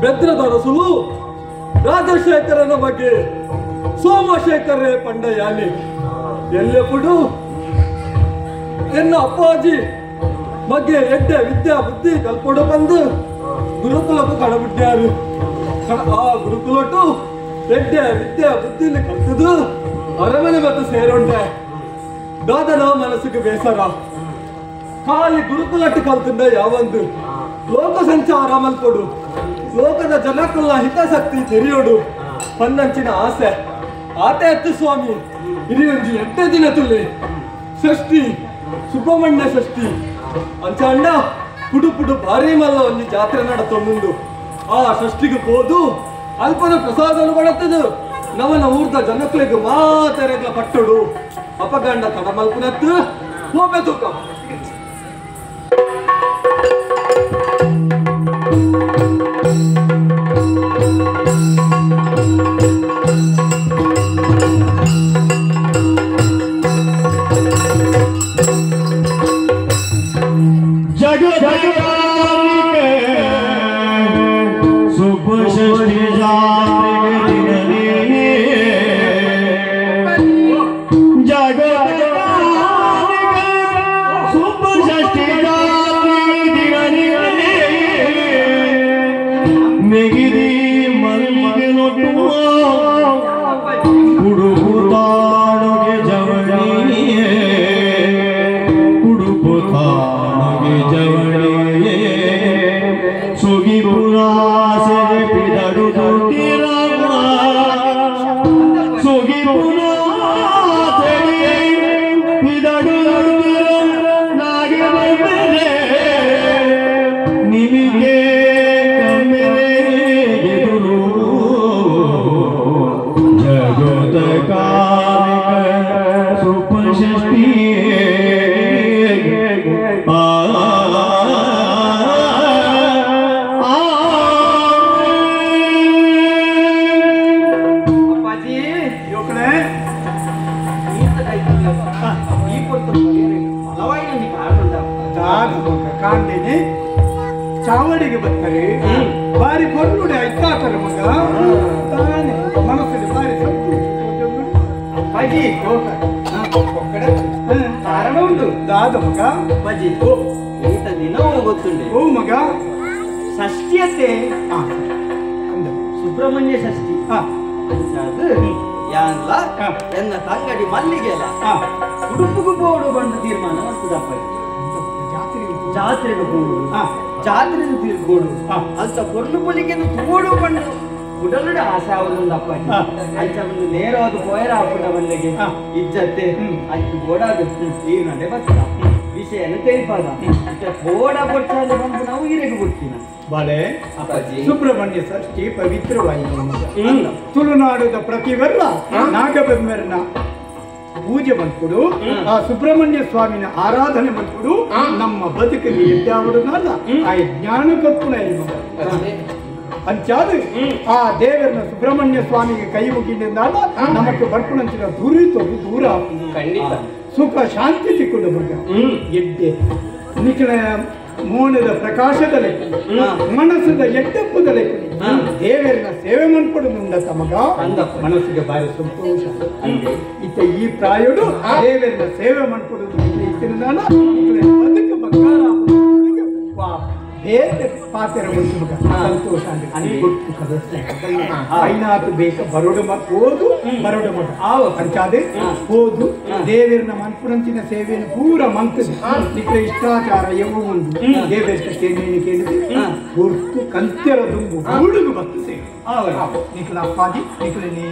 ಬೆದ್ರದರಸುಲು ರಾಜಶೇಖರನ ಬಗ್ಗೆ ಸೋಮಶೇಖರೇ ಪಂಡಯಾನಿ ಎಲ್ಲೆప్పుడు ಎನ್ನ ಅಪ್ಪಾಜಿ ಬಗ್ಗೆ ಎಡ್ಡೆ ವಿದ್ಯಾ ಬುದ್ಧಿ ಕಲ್ಪೊಡು ಬಂದು ಗುರುಕುಲಕ್ಕೂ ಕಡಬಿಟ್ಟಾರು. ಆ ಗುರುಕುಲಟ್ಟು ಎಡ್ಡೆ ವಿದ್ಯಾ ಬುದ್ಧಿಲಿ ಕಲ್ತದು ಅರಮನೆ ಮತ್ತು ಸೇರುಂಡೆ ದಾದನ ಮನಸ್ಸಿಗೆ ಬೇಸರ. ಖಾಲಿ ಗುರುಕುಲಟ್ಟು ಕಲ್ತಿಂದ ಯಾವಂದು ಲೋಕ ಸಂಚಾರ ಮಲ್ಪೊಡು ಲೋಕದ ಜನಕ್ಕುಲ್ಲ ಹಿತಾಸಕ್ತಿ ತೆರೆಯೋಡು ಪನ್ನಂಚಿನ ಆಸೆ ಆತೆ ಎತ್ತು ಸ್ವಾಮಿ ಇಡೀ ಒಂದು 8 ದಿನ ತುಳ್ಳಿ ಷಷ್ಠಿ ಸುಬ್ರಹ್ಮಣ್ಯ ಷಷ್ಠಿ ಅಂಚ ಅಂಡ ಪುಡು ಪುಡು ಭಾರಿ ಮಲ್ಲ ಒಂದು ಜಾತ್ರೆ ನಡತೊಂದು ಆ ಷಷ್ಠಿಗೆ ಹೋದು ಅಲ್ಪನ ಪ್ರಸಾದನು ಬಡತದು ನವನ ಊರ್ದ ಜನಕ್ಲಿಗೆ ಮಾತೆರೆಗ್ಲ ಪಟ್ಟುಡು ಅಪಗಂಡ ತಡ ಮಲ್ಪುನತ್ತು ಹೋಬೆ ತೂಕ ಚಾವಡಿಗೆ ಬರ್ತಾರೆ ಬಾರಿ ಕೊರ್ನುಡಿ ಆಯ್ತಾತಾರೆ ಮಗ ಮನಸ್ಸಿಗೆ ಬಾರಿ ಕಾರಣ ಉಂಟು ದಾದ ಮಗ ಬಜಿ ಇಂಥ ದಿನ ಗೊತ್ತುಂಡೆ ಓ ಮಗ ಷಷ್ಠಿಯತೆ ಸುಬ್ರಹ್ಮಣ್ಯ ಷಷ್ಠಿ ಅದು ಯಾನ್ಲ ಎನ್ನ ತಂಗಡಿ ಮಲ್ಲಿಗೆಲ್ಲ ಉಡುಪುಗು ಬೋಡು ಬಂದು ತೀರ್ಮಾನ ಮಾಡ್ತದಪ್ಪ ಜಾತ್ರೆಗೆ ಬೋಡು ಜಾತ್ರೆಗೆ ತೀರ್ಬೋಡು ಅಂತ ಕೊರ್ಲು ಪೊಲಿಗೆ ತೋಡು ಬಂದು ಉಡಲುಡ ಆಸೆ ಅವನೊಂದಪ್ಪ ಅಂಚ ಒಂದು ನೇರವಾದ ಪೋಯರ ಹಾಪುಡ ಬಂದೆಗೆ ಇಜ್ಜತ್ತೆ ಅಂಚು ಬೋಡಾದ ಈ ನಡೆ ಬರ್ತದ ವಿಷಯನ ತೆರಿಪಾದ ಬೋಡ ಕೊಟ್ಟಾದ ಬಂದು ನಾವು ಹಿರೆಗೆ ಬಿಡ್ತೀನ ಬಾಳೆ ಅಪ್ಪಾಜಿ ಸುಬ್ರಹ್ಮಣ್ಯ ಷಷ್ಠಿ ಪವಿತ್ರವಾಯಿತು ತುಳುನಾಡುದ ಪ್ರತಿವೆಲ್ಲ ನಾಗಬೆಮ್ಮೆರನ ಪೂಜೆ ಬಂದ್ಕೊಡು ಆ ಸುಬ್ರಹ್ಮಣ್ಯ ಸ್ವಾಮಿನ ಆರಾಧನೆ ಬಂದ್ಕೊಡು ನಮ್ಮ ಬದುಕಲ್ಲಿ ಎದ್ದಾವಡನಲ್ಲ ಆ ಜ್ಞಾನ ಕಪ್ಪುಣ ಅಂಚಾದ ಆ ದೇವರನ್ನ ಸುಬ್ರಹ್ಮಣ್ಯ ಸ್ವಾಮಿಗೆ ಕೈ ಮುಗಿದಾಗ ನಮಗೆ ಬರ್ಕೊಂಡಂತಿನ ದುರಿತೋದು ದೂರ ಸುಖ ಶಾಂತಿ ಸಿಕ್ಕುದು ಮಗ ಎಡ್ಡೆ ನಿಖಿಲ ಮೋನದ ಪ್ರಕಾಶದ ಲೆಕ್ಕ ಮನಸ್ಸದ ಎಡ್ಡಪ್ಪದ ಲೆಕ್ಕ ದೇವರನ್ನ ಸೇವೆ ಮಾಡ್ಕೊಡು ಮುಂದತ್ತ ಮಗ ಮನಸ್ಸಿಗೆ ಬಾರಿ ಸಂತೋಷ ಇತ್ತ ಈ ಪ್ರಾಯುಡು ದೇವರನ್ನ ಸೇವೆ ಮಾಡ್ಕೊಡುದು ಇತ್ತಿನ ಅದಕ್ಕೆ ಬಂಗಾರ ಬೇರೆ ಪಾತ್ರ ಮಗ ಸಂತೋಷ ಐನಾತು ಬೇಕ ಬರೋಡು ಓದು ಬರೋಡು ಮಗ ಅಂಚಾದೆ ಓದು ದೇವರನ್ನ ಮನ್ಪುರಂಚಿನ ಸೇವೆಯನ್ನು ಪೂರ ಮಂಕದು ನಿಖಿಲ ಇಷ್ಟಾಚಾರ ಎವು ಉಂಟು ದೇವರ ಸೇವೆಯನ್ನು ಕೇಳಿದ್ರೆ ಗುರ್ತು ಕಂತ್ಯರ ದುಂಬು ಹುಡುಗು ಬತ್ತು ಸೇವೆ ನಿಖಿಲ ಅಪ್ಪಾಜಿ ನಿಖಿಲನೇ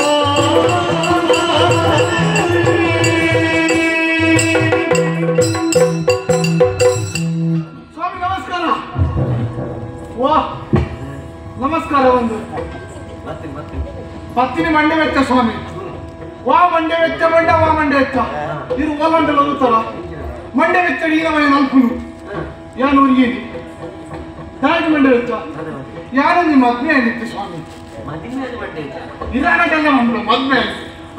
Oh ಮಂಡೆ ವೆಚ್ಚ ಸ್ವಾಮಿ ವಾ ಮಂಡೆ ವೆಚ್ಚ ಮಂಡ ವಾ ಮಂಡೆ ವೆಚ್ಚ ಇದು ಓಲಂಡಲ ಓದುತ್ತಾರ ಮಂಡೆ ವೆಚ್ಚ ಈಗ ಮನೆ ನಲ್ಪುನು ಯಾನು ಊರಿಗೇನಿ ಯಾಕೆ ಮಂಡೆ ವೆಚ್ಚ ಯಾರು ನಿಮ್ಮ ಮದ್ವೆ ಆಗಿತ್ತು ಸ್ವಾಮಿ ನಿಧಾನಕ್ಕೆಲ್ಲ ಮಂಡ್ರು ಮದ್ವೆ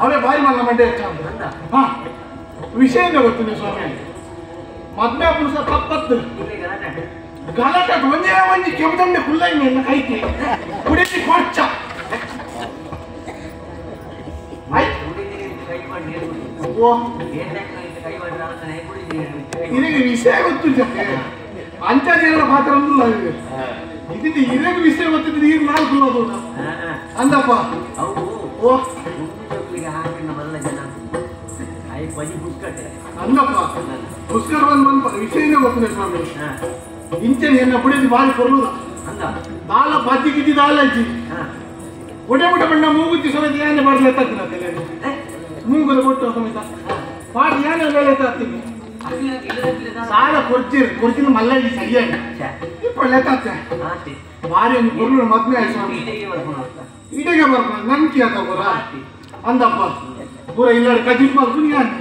ಅವೇ ಬಾರಿ ಮಲ್ಲ ಮಂಡೆ ವೆಚ್ಚ ಅಂತ ಹಾ ವಿಷಯನೇ ಗೊತ್ತಿದೆ ಸ್ವಾಮಿ ಮದ್ವೆ ಪುರುಷ ತಪ್ಪತ್ತು ಗಲಾಟೆ ಒಂದೇ ಒಂಜಿ ಕೆಮ್ಮದಂಡೆ ಕುಲ್ಲೈನ ಕೈತೆ ಕುಡಿಸಿ ಕೊಚ್ಚ ಇದಕ್ಕೆ ವಿಷಯ ಗೊತ್ತು ಜೊತೆ ಅಂಚನೆಲ್ಲ ಮಾತ್ರ ಇದಕ್ಕೆ ಇದಕ್ಕೆ ವಿಷಯ ಗೊತ್ತಿದ್ರೆ ಈಗ ನಾಲ್ಕು ಅಂದಪ್ಪ ಅಂದಪ್ಪ ಪುಷ್ಕರ ಬಂದು ವಿಷಯನೇ ಗೊತ್ತಿದೆ ಸ್ವಾಮಿ ಇಂಚನೆ ಎನ್ನ ಪುಡಿದು ಬಾರಿ ಕೊಲ್ಲುದ ದಾಲ ಬಜ್ಜಿ ಗಿಜ್ಜಿ ದಾಲ ಇಜ್ಜಿ ಒಡೆ ಒಡೆ ಬಣ್ಣ ಮೂಗುತ್ತಿ ಸಮೇತ ಏನೇ ಬಾಡ್ಲಿ ಎತ್ತಾಗ್ತೀನಿ ತಲೆ ಮೂಗುದ ಕೊಟ್ಟು ಸಮೇತ ಬಾಡಿ ಏನೇ ಮೇಲೆ ಎತ್ತಾಗ್ತೀನಿ ಸಾಲ ಕೊಡ್ತೀನಿ ಮಲ್ಲಾಗಿ ಸರಿಯಾಗಿ ಇಪ್ಪಳು ಎತ್ತಾಗ್ತೆ ಬಾರಿ ಒಂದು ಕೊರ್ಲು ಮದ್ವೆ ಆಯ್ತು ಸ್ವಾಮಿ ಇಡೆಗೆ ಬರ್ಬೋದು ನಂಬಿಕೆ ಆತ ಬರ ಅಂದಪ್ಪ ಪೂರ ಇಲ್ಲಾಡಿ ಕಜಿಪ್ ಮಾಡಿ ಕುಣಿಯಾನೆ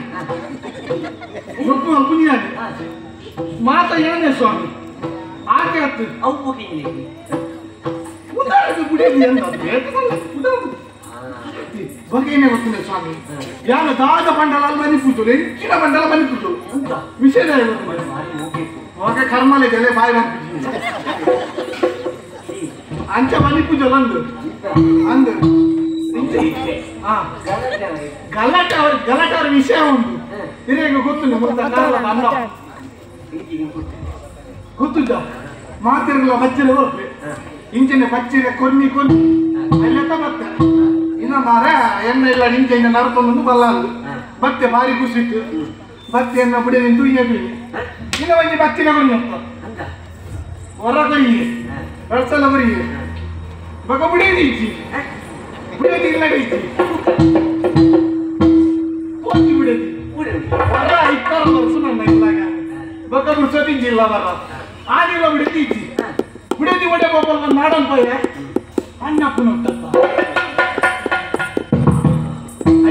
ಒಪ್ಪು ಮಾಡಿ ಕುಣಿಯಾನೆ ಮಾತ ಏನೇ ಸ್ವಾಮಿ ಆಕೆ ಆತು ಅವು ಉದಾಹರಣೆ ಕುಡಿಯಲಿ ಅಂತ ಬಗೆನೇ ಗೊತ್ತಿಲ್ಲ ಸ್ವಾಮಿ ಯಾರು ದಾದ ಬಂಡಲ ಮನೆ ಕೂತಲು ಹೆಚ್ಚಿನ ಬಂಡಲ ಮನೆ ಕೂತಲು ವಿಷಯ ಮಗ ಕರ್ಮಲೆ ಗಲೆ ಬಾಯಿ ಬಂದು ಅಂಚ ಮನೆ ಕೂತಲು ಅಂದು ಗಲಾಟೆ ಅವ್ರ ವಿಷಯ ಉಂಟು ಹಿರಿಯ ಗೊತ್ತಿಲ್ಲ ಅನ್ನ ಗೊತ್ತಿದ್ದ ಮಾತಿರಲ್ಲ ಬಚ್ಚರೆ ಹೋಗ್ಲಿ ಇಂಚಿನ ಬಚ್ಚರೆ ಕೊನ್ನಿ ಅಲ್ಲೆತ್ತ ಬತ್ತೆ ಇನ್ನ ಮಾರ ಎಣ್ಣೆ ಇಲ್ಲ ನಿಂಚೆ ಇನ್ನ ನರ್ಕೊಂಡು ಬಲ್ಲ ಅಂದು ಬತ್ತೆ ಭಾರಿ ಖುಷಿತ್ತು ಬತ್ತೆಯನ್ನ ಬಿಡಿ ನಿಂತು ಬೀಳಿ ಇನ್ನ ಒಂಜಿ ಬಚ್ಚಿನ ಕೊಡಿ ಅಂತ ಹೊರ ಕೊಡಿ ರಸಲ ಬರಿ ಬಗ ಬಿಡಿಯದಿ ಇಚ್ಚಿ ಬಿಡಿಯದಿ ಇಲ್ಲ ಇಚ್ಚಿ ಹೋಗಿ ಬಿಡದಿ ಹೊರ ಇಪ್ಪರ ವರ್ಷ ನನ್ನ ಇಲ್ಲಾಗ ಬಗ ಬಿಡ್ಸೋದಿ ಜಿಲ್ಲ ಬರ ಆಗಿಲ್ಲ ಬಿಡದಿ ಇಚ್ಚಿ ಬಿಡದಿ ಒಡೆ ಗೋಪಾಲ ನಾಡನ್ ಪಯ್ಯ ಅಣ್ಣಪ್ಪನ ಹುಟ್ಟಪ್ಪ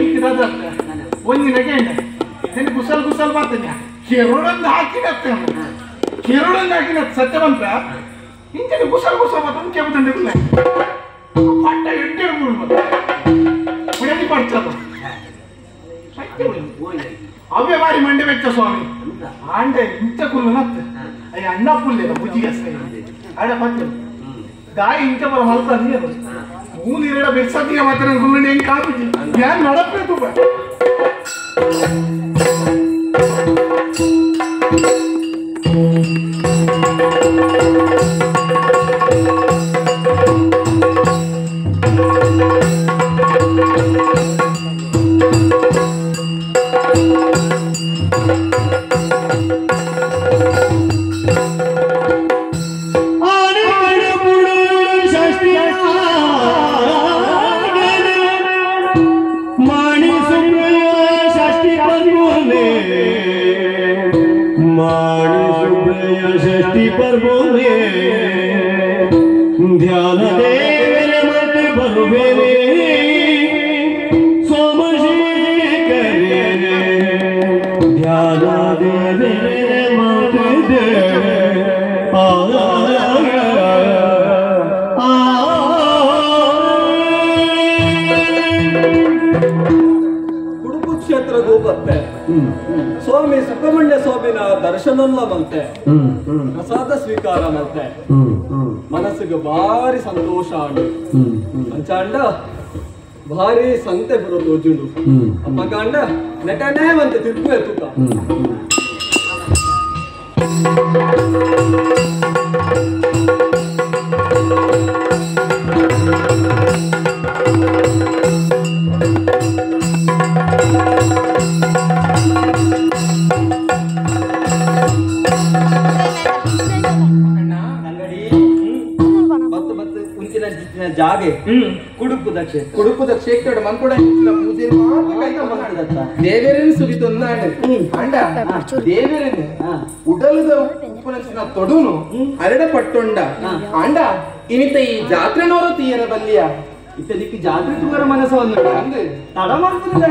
ಐಕ್ಯದ ಒಂದಿ ನಗೆಂಡ ನೆನ್ ಕುಸಲ್ ಮಾಡ್ತೇನೆ ಕೆರಳೊಂದು ಹಾಕಿನತ್ತೆ ಕೆರಳೊಂದು ಹಾಕಿನ ಸತ್ಯ ಬಂತ ಇಂಚನೆ ಕುಸಲ್ ಮಾತ್ರ ಕೆಮ್ಮದಂಡಿಲ್ಲ ಪಟ್ಟ ಎಡ್ಡೆ ಬಿಡದಿ ಪಡ್ತದ ಅವೇ ಬಾರಿ ಮಂಡೆ ವೆಚ್ಚ ಸ್ವಾಮಿ ಆಂಡೆ ಇಂಚ ಕುಲ್ಲು ನತ್ತ ಅಯ್ಯ ಅಣ್ಣ ಪುಲ್ಲೆ ಬುಜ್ಜಿಗೆ ಆಡ ಪತ್ತೆ ಗಾಯ ಇಂಚ ಬರ ಮಲ್ತ ನೀರು ಮೂಲ ಎರಡ ಬೆಚ್ಚತಿಗೆ ಮಾತ್ರ ಗುಂಗಡಿ ಹೆಂಗೆ ಕಾಪುಜಿ ಯಾರು ನಡಪೇ ತುಂಬ ಸ್ವಾಮಿ ಸುಬ್ರಹ್ಮಣ್ಯ ಸ್ವಾಮಿನ ದರ್ಶನಲ್ಲ ಮಲ್ತೆ ಪ್ರಸಾದ ಸ್ವೀಕಾರ ಮಲ್ತೆ ಮನಸ್ಸಿಗೆ ಭಾರಿ ಸಂತೋಷ ಆಂಡು ಅಂಚಾಂಡ ಭಾರಿ ಸಂತೆ ಬರೋದು ತೋಜುಂಡು ಅಪ್ಪಗಾಂಡ ನೆಟನೇ ಮಂತೆ ತಿರ್ಪು ಎತ್ತುಕ ಜಾಗೆ ಕುಡುಕು ದಕ್ಷೆ ಮನ್ಕೊಡ ಪೂಜೆ ದೇವೇರನ್ನು ಸುರಿತೊಂದಾಂಡ ಅಂಡ ದೇವೇರನ್ನು ಉಡಲದ ಉಪ್ಪುನಸಿನ ತೊಡುನು ಹರಡ ಪಟ್ಟೊಂಡ ಅಂಡ ಇನಿತ ಈ ಜಾತ್ರೆನವರು ತೀಯರ ಬಲ್ಲಿಯ ಇತ್ತ ದಿಕ್ಕು ಜಾತ್ರೆ ತೂವರ ಮನಸ್ಸು ತಡ ಮಾಡ್ತಿಲ್ಲ